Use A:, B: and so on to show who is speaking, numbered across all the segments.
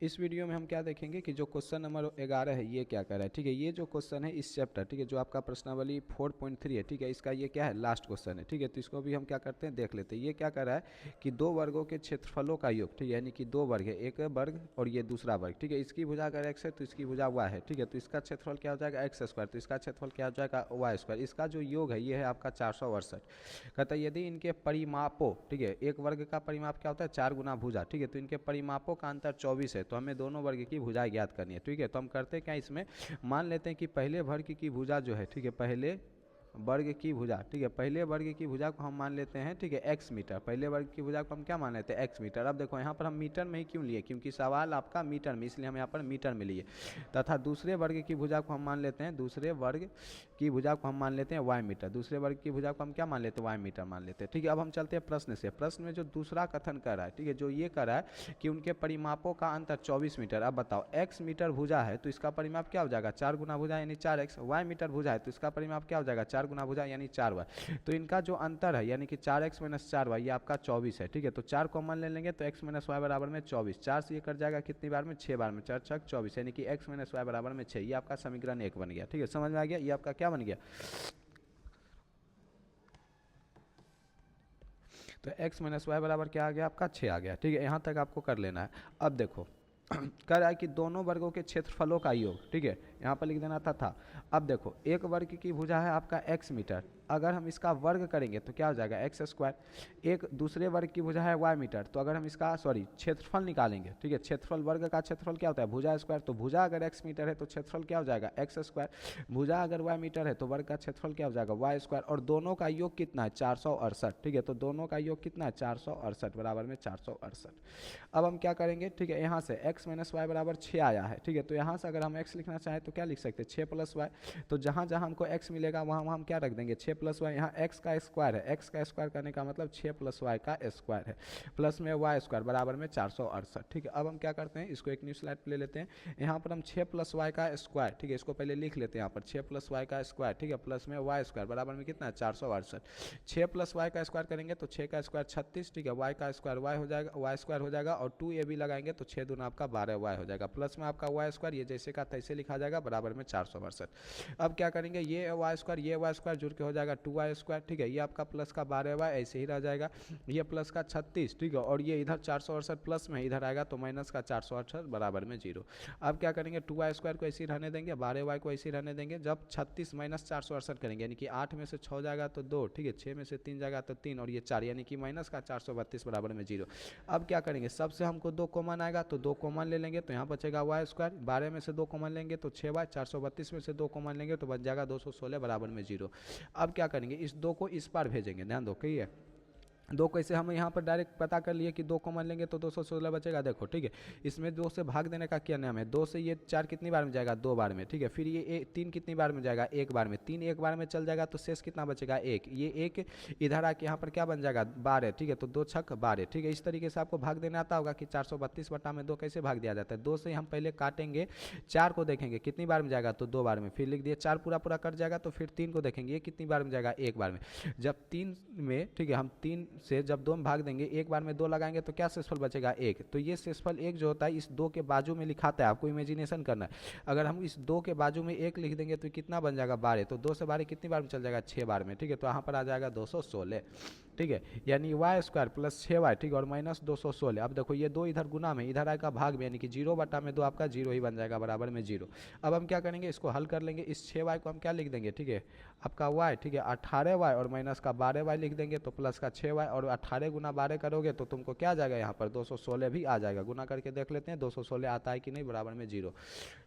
A: इस वीडियो में हम क्या देखेंगे कि जो क्वेश्चन नंबर 11 है ये क्या कर रहा है। ठीक है, ये जो क्वेश्चन है इस चैप्टर, ठीक है, जो आपका प्रश्नावली 4.3 है, ठीक है, इसका ये क्या है, लास्ट क्वेश्चन है। ठीक है, तो इसको भी हम क्या करते हैं, देख लेते हैं। ये क्या कर रहा है कि दो वर्गों के क्षेत्रफलों का योग, ठीक है, यानी कि दो वर्ग है, एक वर्ग और ये दूसरा वर्ग। ठीक है, इसकी भुजा अगर एक्स है तो इसकी भुजा वाई है। ठीक है, तो इसका क्षेत्रफल क्या हो जाएगा, एक्स स्क्वायर, तो इसका क्षेत्रफल क्या हो जाएगा, वाई स्क्वायर। इसका जो योग है ये है आपका 468। कहता है यदि इनके परिमापों, ठीक है, एक वर्ग का परिमाप क्या होता है, 4 गुना भुजा। ठीक है, तो इनके परिमापों का अंतर 24 है, तो हमें दोनों वर्ग की भुजाएं ज्ञात करनी है। ठीक है, तो हम करते क्या, इसमें मान लेते हैं कि पहले वर्ग की भुजा जो है, ठीक है, पहले वर्ग की भुजा, ठीक है, पहले वर्ग की भुजा को हम मान लेते हैं, ठीक है, एक्स मीटर। पहले वर्ग की भुजा को हम क्या मान लेते हैं, एक्स मीटर। अब देखो यहाँ पर हम मीटर में ही क्यों लिए, क्योंकि सवाल आपका मीटर में, इसलिए हम यहाँ पर मीटर में लिए। तथा दूसरे वर्ग की भुजा को हम मान लेते हैं, दूसरे वर्ग की भुजा को हम मान लेते हैं वाई मीटर। दूसरे वर्ग की भुजा को हम क्या मान लेते हैं, वाई मीटर मान लेते हैं। ठीक है, अब हम चलते हैं प्रश्न से। प्रश्न में जो दूसरा कथन कर रहा है, ठीक है, जो ये कर रहा है कि उनके परिमापों का अंतर 24 मीटर। अब बताओ, एक्स मीटर भुजा है तो इसका परिमाप क्या हो जाएगा, 4 गुना भुजा यानी 4x। वाई मीटर भुजा है तो इसका परिमाप क्या हो जाएगा, 4 गुना भुजा यानी 4y। तो इनका जो अंतर है यानी कि 4x माइनस 4y, ये आपका 24 है। ठीक है, तो 4 कॉमन ले लेंगे तो x माइनस वाई बराबर में 24। 4 से ये कट जाएगा कितनी बार में, 6 बार में, 4 छक 24, यानी कि x माइनस वाई बराबर में 6। ये आपका समीकरण 1 बन गया। ठीक है, समझ में आ गया, ये आपका क्या बन गया, तो x माइनस वाई बराबर क्या आ गया आपका, 6 आ गया। ठीक है, यहाँ तक आपको कर लेना है। अब देखो कह रहा है कि दोनों वर्गों के क्षेत्रफलों का योग, ठीक है, यहाँ पर लिख देना था। अब देखो एक वर्ग की भुजा है आपका x मीटर, अगर हम इसका वर्ग करेंगे तो क्या हो जाएगा, एक्स स्क्वायर। एक दूसरे वर्ग की भुजा है वाई मीटर, तो अगर हम इसका क्षेत्रफल निकालेंगे, ठीक है, क्षेत्रफल, वर्ग का क्षेत्रफल क्या होता है, भुजा स्क्वायर। तो भुजा अगर एक्स मीटर है तो क्षेत्रफल क्या हो जाएगा, एक्स स्क्वायर। भुजा अगर वाई मीटर है तो वर्ग का क्षेत्रफल क्या हो जाएगा, वाई स्क्वायर। और दोनों का योग कितना है, 468। ठीक है, तो दोनों का योग कितना है, 468 बराबर में 468। अब हम क्या करेंगे, ठीक है, यहाँ से x माइनस वाई बराबर 6 आया है। ठीक है, तो यहाँ से अगर हम x लिखना चाहें तो क्या लिख सकते हैं, 6 प्लस वाई। तो जहाँ जहाँ हमको x मिलेगा वहाँ वहाँ हम क्या रख देंगे, 6 प्लस वाई। यहाँ x का स्क्वायर है, x का स्क्वायर करने का मतलब 6 प्लस वाई का स्क्वायर है, प्लस में वाई स्क्वायर बराबर में 468। ठीक है, अब हम क्या करते हैं, इसको एक न्यू स्लाइड पे ले लेते हैं। यहाँ पर हम 6 प्लस वाई का स्क्वायर, ठीक है, इसको पहले लिख लेते हैं यहाँ पर, 6 प्लस वाई का स्क्वायर, ठीक है, प्लस में वाई स्क्वायर बराबर में कितना है, 468। 6 प्लस वाई का स्क्वायर करेंगे तो 6 का स्क्वायर 36, ठीक है, वाई का स्क्वायर वाई हो जाएगा, वाई स्क्वायर हो जाएगा, और 2 ए भी लगाएंगे तो 6 दूना आपका 12 वाई हो जाएगा, प्लस में आपका वाई स्क्वायर, ये जैसे का तैसे लिखा जाएगा, बराबर में 468। अब क्या करेंगे, ये वाई स्क्वायर ये वाई स्क्वायर जुड़ के हो जाएगा 2 वाई स्क्वायर। ठीक है, ये आपका प्लस का 12 वाई ऐसे ही रह जाएगा, ये प्लस का 36, ठीक है, और ये इधर 468 प्लस में इधर आएगा तो माइनस का 468 बराबर में 0। अब क्या करेंगे, 2 वाई स्क्वायर को ऐसे ही रहने देंगे, 12 वाई को ऐसे ही रहने देंगे। जब 36 माइनस 468 करेंगे, यानी कि 8 में से 6 जाएगा तो 2, ठीक है, 6 में से 3 जाएगा तो 3, और ये 4, यानी कि माइनस का 432 बराबर में 0। अब क्या करेंगे, सबसे हमको 2 कॉमन आएगा तो 2 कॉमन ले लेंगे, तो यहाँ बचेगा वाई स्क्वायर। 12 में से 2 कॉमन लेंगे तो 6 वाई, 432 में से 2 कॉमन लेंगे तो बच जाएगा 216 बराबर में 0। अब क्या करेंगे, इस 2 को इस पार भेजेंगे, ध्यान दो, कही है 2 कैसे, हम यहाँ पर डायरेक्ट पता कर लिए कि 2 कॉमन लेंगे तो 216 बचेगा। देखो, ठीक है, इसमें 2 से भाग देने का क्या नियम है, 2 से ये 4 कितनी बार में जाएगा, 2 बार में। ठीक है, फिर ये 3 कितनी बार में जाएगा, 1 बार में। 3 एक बार में चल जाएगा तो शेष कितना बचेगा, 1। ये 1 इधर आके यहाँ पर क्या बन जाएगा, 12। ठीक है, तो 2 छक 12। ठीक है, इस तरीके से आपको भाग देना आता होगा कि 432 बटा में 2 कैसे भाग दिया जाता है। 2 से हम पहले काटेंगे, 4 को देखेंगे कितनी बार में जाएगा, तो 2 बार में, फिर लिख दिए 4 पूरा पूरा कट जाएगा, तो फिर 3 को देखेंगे ये कितनी बार में जाएगा, 1 बार में। जब 3 में, ठीक है, हम 3 से जब 2 में भाग देंगे, एक बार में 2 लगाएंगे तो क्या शेषफल बचेगा, 1। तो ये शेषफल 1 जो होता है इस 2 के बाजू में लिखाता है, आपको इमेजिनेशन करना है। अगर हम इस 2 के बाजू में 1 लिख देंगे तो कितना बन जाएगा, 12। तो 2 से 12 कितनी बार में चल जाएगा, 6 बार में। ठीक है, तो यहाँ पर आ जाएगा 216। ठीक है, यानी वाई स्क्वायर प्लस 6 वाई, ठीक है, और माइनस 216। अब देखो ये 2 इधर गुना में, इधर आएगा भाग में, यानी कि 0 बटा में 2 आपका 0 ही बन जाएगा, बराबर में 0। अब हम क्या करेंगे, इसको हल कर लेंगे। इस 6 वाई को हम क्या लिख देंगे, ठीक है, आपका वाई, ठीक है, 18 वाई और माइनस का 12 वाई लिख देंगे, तो प्लस का 6 वाई, और 18 गुना 12 करोगे तो तुमको क्या आ जाएगा, यहाँ पर 216 भी आ जाएगा। गुना करके देख लेते हैं 216 आता है कि नहीं, बराबर में 0।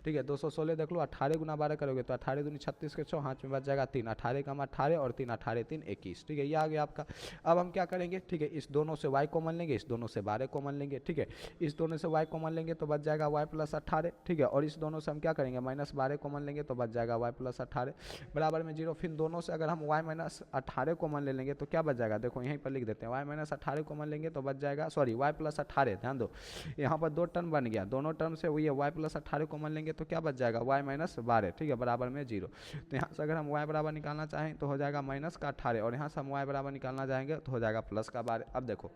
A: ठीक है, 216 देख लो, 18 गुना 12 करोगे तो 18 दूनी 36 के 6, हाथ में बच जाएगा 3, 18 कम 18 और 3 18 3 21। ठीक है, ये आ गया आपका। अब हम क्या करेंगे, ठीक है, इस दोनों से y कॉमन लेंगे, इस दोनों से 12 कॉमन लेंगे। ठीक है, इस दोनों से y कॉमन लेंगे तो बच जाएगा y प्लस 18। ठीक है, और इस दोनों से हम क्या करेंगे, माइनस 12 कॉमन लेंगे तो बच जाएगा y प्लस 18 बराबर में 0। फिर दोनों से अगर हम y माइनस 18 कॉमन ले लेंगे तो क्या बच जाएगा, देखो यहीं पर लिख देते हैं, y माइनस 18 कॉमन लेंगे तो बच जाएगा, सॉरी y प्लस 18, ध्यान दो, यहाँ पर 2 टर्म बन गया, दोनों टर्म से ये y प्लस 18 कॉमन लेंगे तो क्या बच जाएगा, y माइनस 12। ठीक है, बराबर में 0। तो यहाँ से अगर हम y बराबर निकालना चाहें तो हो जाएगा माइनस का 18, और यहाँ से हम y बराबर निकालना चाहेंगे तो हो जाएगा प्लस का 12। अब देखो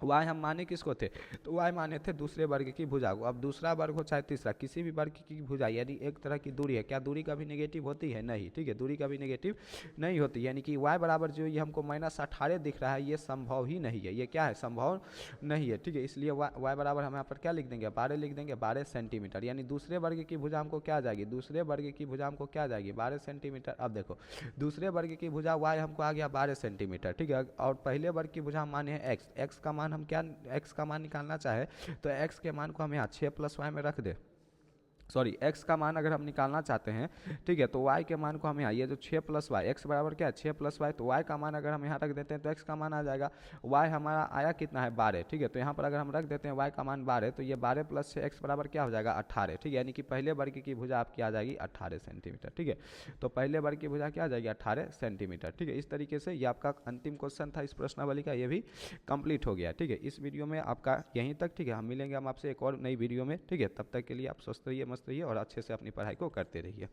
A: वाई हम माने किसको थे, तो वाई माने थे दूसरे वर्ग की भुजा को। अब दूसरा वर्ग हो चाहे तीसरा, किसी भी वर्ग की भुजा यानी एक तरह की दूरी है, क्या दूरी कभी नेगेटिव होती है, नहीं, ठीक है, दूरी कभी नेगेटिव नहीं होती, यानी कि वाई बराबर जो ये हमको -18 दिख रहा है ये संभव ही नहीं है, ये क्या है, संभव नहीं है, ठीक है। इसलिए वाई बराबर हम यहाँ पर क्या लिख देंगे, 12 लिख देंगे, 12 सेंटीमीटर, यानी दूसरे वर्ग की भुजा हमको क्या आ जाएगी, दूसरे वर्ग की भुजा हमको क्या आ जाएगी, 12 सेंटीमीटर। अब देखो दूसरे वर्ग की भुजा वाई हमको आ गया 12 सेंटीमीटर, ठीक है, और पहले वर्ग की भुजा हम माने हैं एक्स, एक्स का मान हम क्या, एक्स का मान निकालना चाहे तो एक्स के मान को हम यहाँ 6 + y में रख दे, सॉरी एक्स का मान अगर हम निकालना चाहते हैं, ठीक है, तो वाई के मान को हम यहाँ, ये जो 6 + y, एक्स बराबर क्या है 6 + y, तो वाई का मान अगर हम यहाँ रख देते हैं तो एक्स का मान आ जाएगा, वाई हमारा आया कितना है 12, ठीक है, तो यहाँ पर अगर हम रख देते हैं वाई का मान 12, तो ये 12 + 6 एक्स बराबर क्या हो जाएगा 18, ठीक है, यानी कि पहले वर्ग की भुजा आपकी आ जाएगी 18 सेंटीमीटर, ठीक है, तो पहले वर्ग की भुजा क्या आ जाएगी 18 सेंटीमीटर, ठीक है। इस तरीके से ये आपका अंतिम क्वेश्चन था इस प्रश्नावली का, ये भी कंप्लीट हो गया, ठीक है। इस वीडियो में आपका यहीं तक, ठीक है, हम मिलेंगे हम आपसे एक और नई वीडियो में, ठीक है, तब तक के लिए आप स्वस्थ रहिए, मस्त रहिए और अच्छे से अपनी पढ़ाई को करते रहिए।